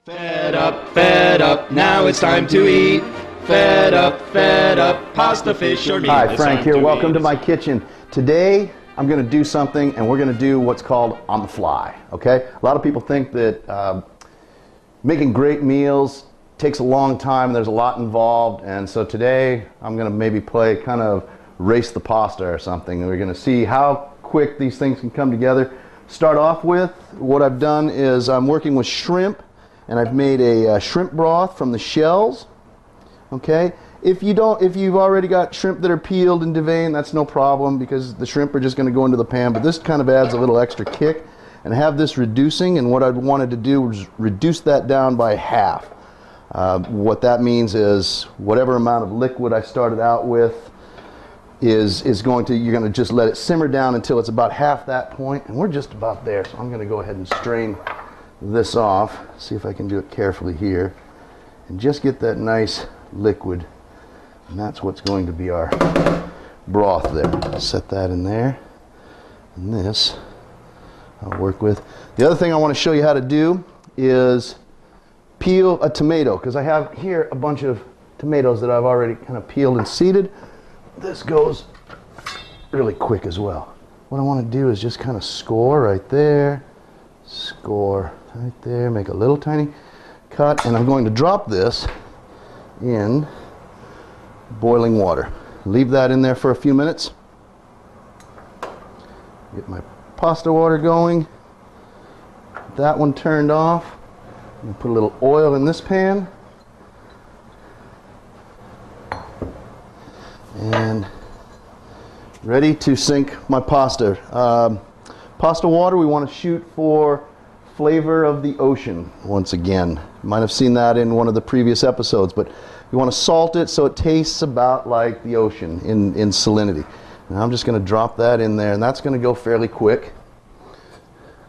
Fed up, now it's time to eat. Fed up, pasta, fish, or meat. Hi, Frank here. Welcome to my kitchen. Today, I'm going to do something, and we're going to do what's called on the fly, okay? A lot of people think that making great meals takes a long time, there's a lot involved, and so today, I'm going to maybe play kind of race the pasta or something, and we're going to see how quick these things can come together. Start off with, what I've done is I'm working with shrimp, and I've made a shrimp broth from the shells. Okay, if you've already got shrimp that are peeled and deveined, that's no problem because the shrimp are just going to go into the pan. But this kind of adds a little extra kick, and I have this reducing. And what I wanted to do was reduce that down by half. What that means is whatever amount of liquid I started out with you're going to just let it simmer down until it's about half that point, and we're just about there. So I'm going to go ahead and strain this off, see if I can do it carefully here, and just get that nice liquid, and that's what's going to be our broth there. Set that in there, and this I'll work with. The other thing I want to show you how to do is peel a tomato, because I have here a bunch of tomatoes that I've already kind of peeled and seeded. This goes really quick as well. What I want to do is just kind of score right there, score right there, make a little tiny cut, and I'm going to drop this in boiling water. Leave that in there for a few minutes. Get my pasta water going. That one turned off. I'm going to put a little oil in this pan. And ready to sink my pasta. Pasta water, we want to shoot for flavor of the ocean once again. You might have seen that in one of the previous episodes, but you want to salt it so it tastes about like the ocean in salinity. Now I'm just going to drop that in there, and that's going to go fairly quick.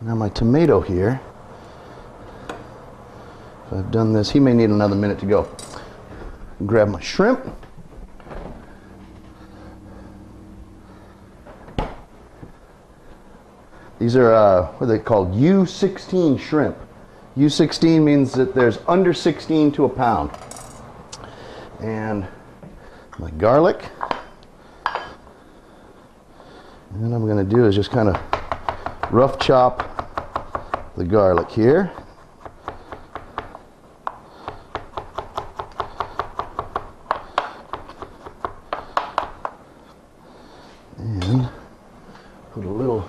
Now my tomato here, if I've done this, he may need another minute to go. Grab my shrimp. These are, what are they called? U16 shrimp. U16 means that there's under 16 to a pound. And my garlic. And what I'm going to do is just kind of rough chop the garlic here. And put a little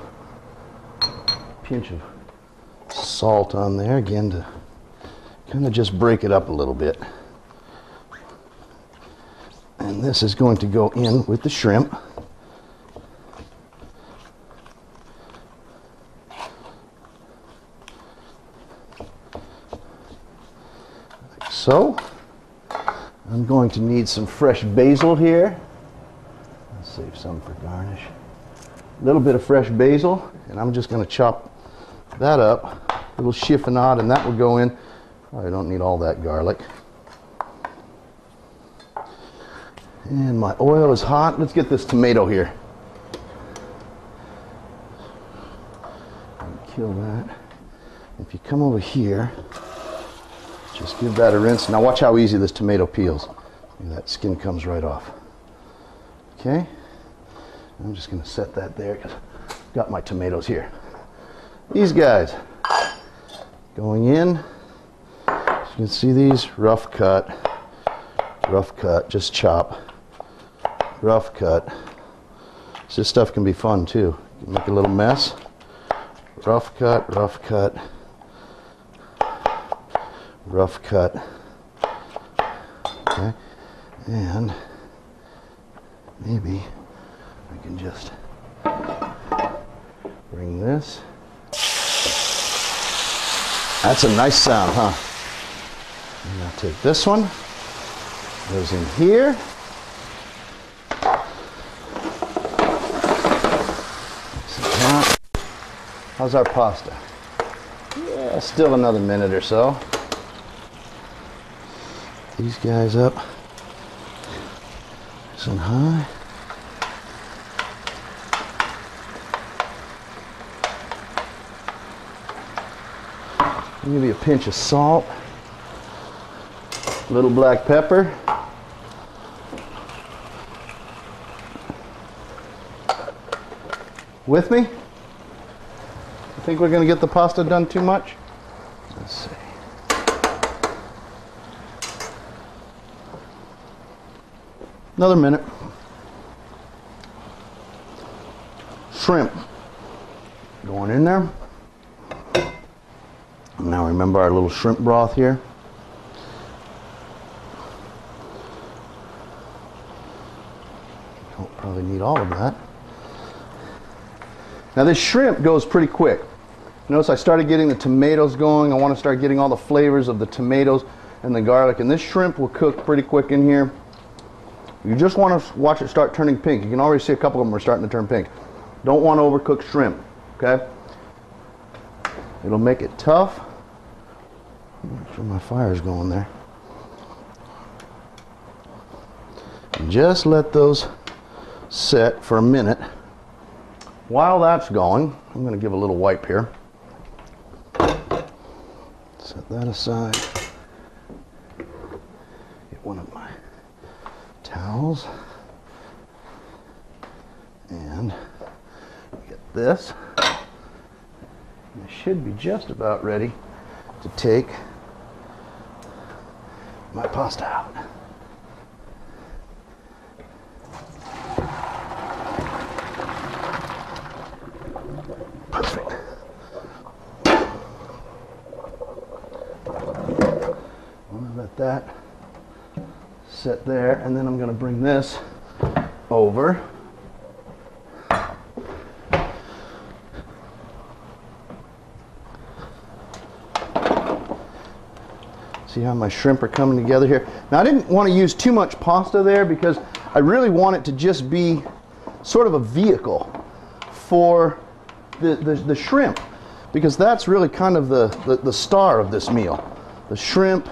pinch of salt on there again to kind of just break it up a little bit. And this is going to go in with the shrimp. Like so. I'm going to need some fresh basil here. Let's save some for garnish. A little bit of fresh basil, and I'm just going to chop that up, a little chiffonade, and that will go in. I don't need all that garlic. And my oil is hot. Let's get this tomato here. Kill that. If you come over here, just give that a rinse. Now watch how easy this tomato peels. That skin comes right off. Okay? I'm just going to set that there because I've got my tomatoes here. These guys going in. As you can see, these rough cut, just chop, rough cut. So this stuff can be fun too. You make a little mess. Rough cut, rough cut, rough cut. Okay, and maybe I can just bring this. That's a nice sound, huh? And I'll take this one, goes in here. How's our pasta? Yeah, still another minute or so. These guys up nice and high. Maybe a pinch of salt. Little black pepper. With me? I think we're going to get the pasta done too much. Let's see. Another minute. Shrimp going in there. Now remember our little shrimp broth here. Don't probably need all of that. Now this shrimp goes pretty quick. Notice I started getting the tomatoes going. I want to start getting all the flavors of the tomatoes and the garlic. And this shrimp will cook pretty quick in here. You just want to watch it start turning pink. You can already see a couple of them are starting to turn pink. Don't want to overcook shrimp, okay? It'll make it tough. Make sure my fire's going there. And just let those set for a minute. While that's going, I'm going to give a little wipe here. Set that aside. Get one of my towels. And get this. I should be just about ready to take my pasta out. Perfect. I'm going to let that sit there, and then I'm going to bring this over. See how my shrimp are coming together here? Now I didn't want to use too much pasta there because I really want it to just be sort of a vehicle for the shrimp, because that's really kind of the star of this meal. The shrimp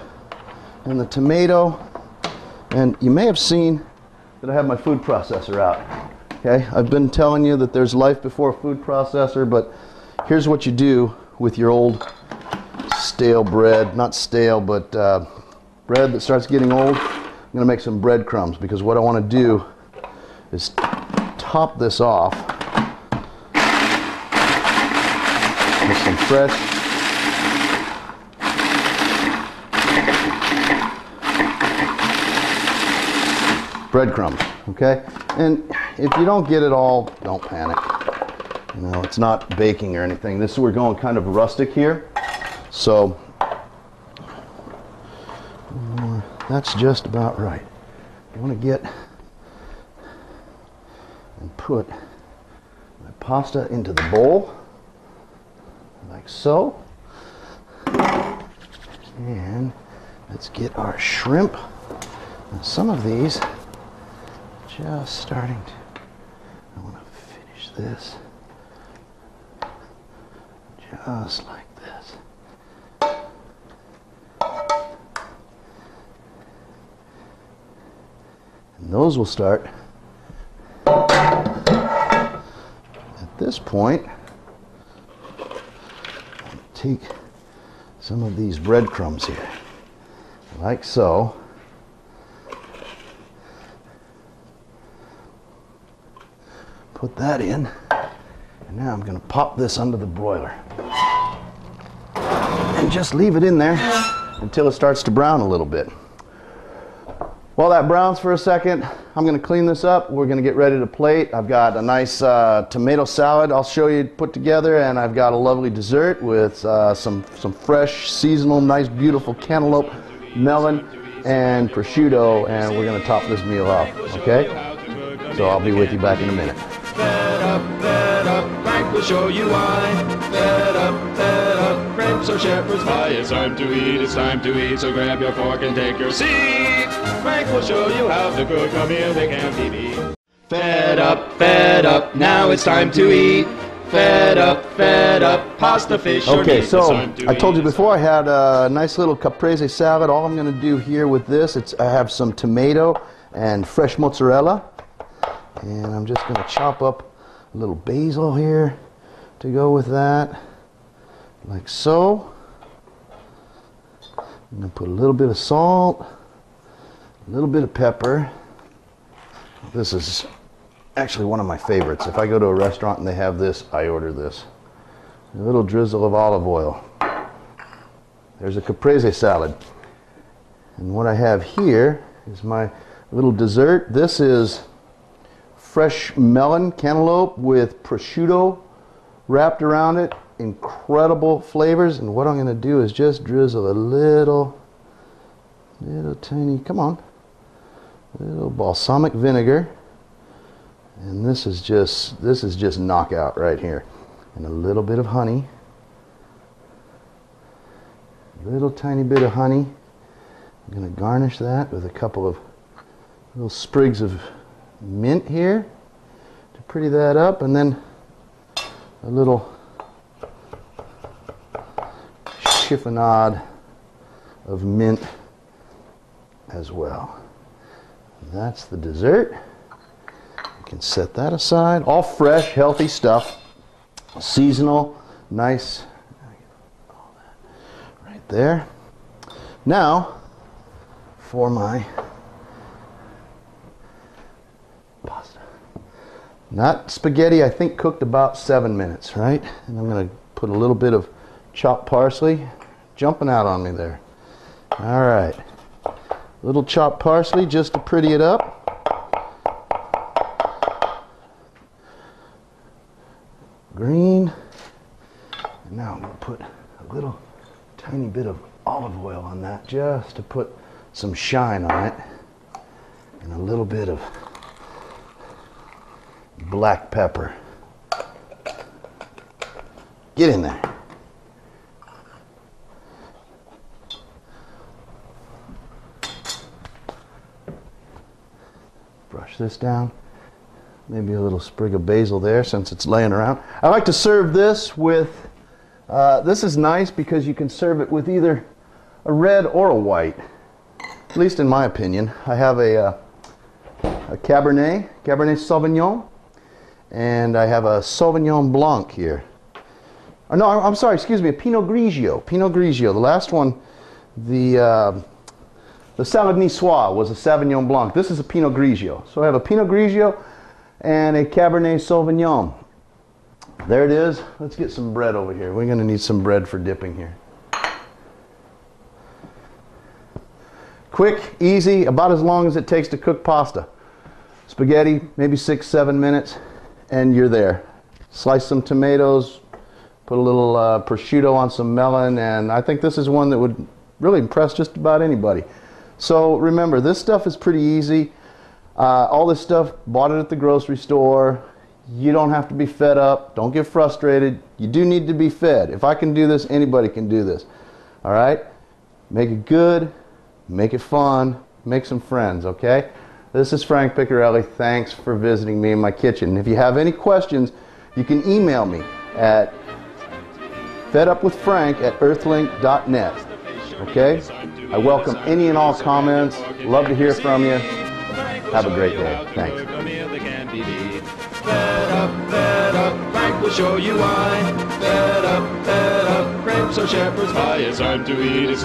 and the tomato. And you may have seen that I have my food processor out. Okay, I've been telling you that there's life before a food processor, but here's what you do with your old stale bread, not stale, but bread that starts getting old. I'm going to make some breadcrumbs, because what I want to do is top this off with some fresh breadcrumbs, okay? And if you don't get it all, don't panic. You know, it's not baking or anything. We're going kind of rustic here. So that's just about right. I want to get and put my pasta into the bowl like so. And let's get our shrimp. Now some of these just starting to, I want to finish this just like this. And those will start. At this point, I'll take some of these breadcrumbs here, like so. Put that in, and now I'm going to pop this under the broiler and just leave it in there until it starts to brown a little bit. While that browns for a second, I'm going to clean this up. We're going to get ready to plate. I've got a nice tomato salad I'll show you put together, and I've got a lovely dessert with some fresh, seasonal, nice, beautiful cantaloupe, melon, and prosciutto, and we're going to top this meal off, okay? So I'll be with you back in a minute. Fed up, Frank will show you why. Fed up, French or shepherd's pie. It's time to eat, so grab your fork and take your seat. Frank will show you how to cook a meal that can't be beat. Fed up, now it's time to eat. Fed up, pasta, fish, or meat. Okay, so I told you before I had a nice little caprese salad. All I'm going to do here with this, I have some tomato and fresh mozzarella. And I'm just going to chop up a little basil here to go with that, like so. I'm going to put a little bit of salt. A little bit of pepper. This is actually one of my favorites. If I go to a restaurant and they have this, I order this. A little drizzle of olive oil. There's a caprese salad. And what I have here is my little dessert. This is fresh melon cantaloupe with prosciutto wrapped around it. Incredible flavors. And what I'm going to do is just drizzle a little tiny, come on, little balsamic vinegar. And this is just knockout right here. And a little bit of honey. A little tiny bit of honey. I'm going to garnish that with a couple of little sprigs of mint here to pretty that up, and then a little chiffonade of mint as well. That's the dessert. You can set that aside. All fresh, healthy stuff. Seasonal, nice. Right there. Now, for my pasta. That spaghetti, I think, cooked about 7 minutes, right? And I'm going to put a little bit of chopped parsley. Jumping out on me there. All right. Little chopped parsley just to pretty it up. Green. And now I'm going to put a little tiny bit of olive oil on that just to put some shine on it. And a little bit of black pepper. Get in there. Brush this down. Maybe a little sprig of basil there since it's laying around. I like to serve this with, this is nice because you can serve it with either a red or a white, at least in my opinion. I have a Cabernet Sauvignon, and I have a Sauvignon Blanc here. Oh, no, I'm sorry, excuse me, a Pinot Grigio. The last one, the Salad Niçoise was a Sauvignon Blanc. This is a Pinot Grigio. So I have a Pinot Grigio and a Cabernet Sauvignon. There it is. Let's get some bread over here. We're going to need some bread for dipping here. Quick, easy, about as long as it takes to cook pasta. Spaghetti, maybe 6-7 minutes, and you're there. Slice some tomatoes, put a little prosciutto on some melon, and I think this is one that would really impress just about anybody. So remember, this stuff is pretty easy. All this stuff, bought it at the grocery store. You don't have to be fed up. Don't get frustrated. You do need to be fed. If I can do this, anybody can do this. All right? Make it good. Make it fun. Make some friends, okay? This is Frank Piccarelli. Thanks for visiting me in my kitchen. If you have any questions, you can email me at fedupwithfrank@earthlink.net. Okay? I welcome any and all comments. Love to hear from you. Have a great day. Thanks. Fed up, Frank will show you why. Fed up, French or shepherd's pie. It's time to eat,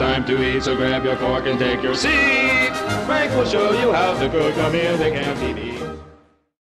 so grab your fork and take your seat. Frank will show you how to cook a meal that can't be beat.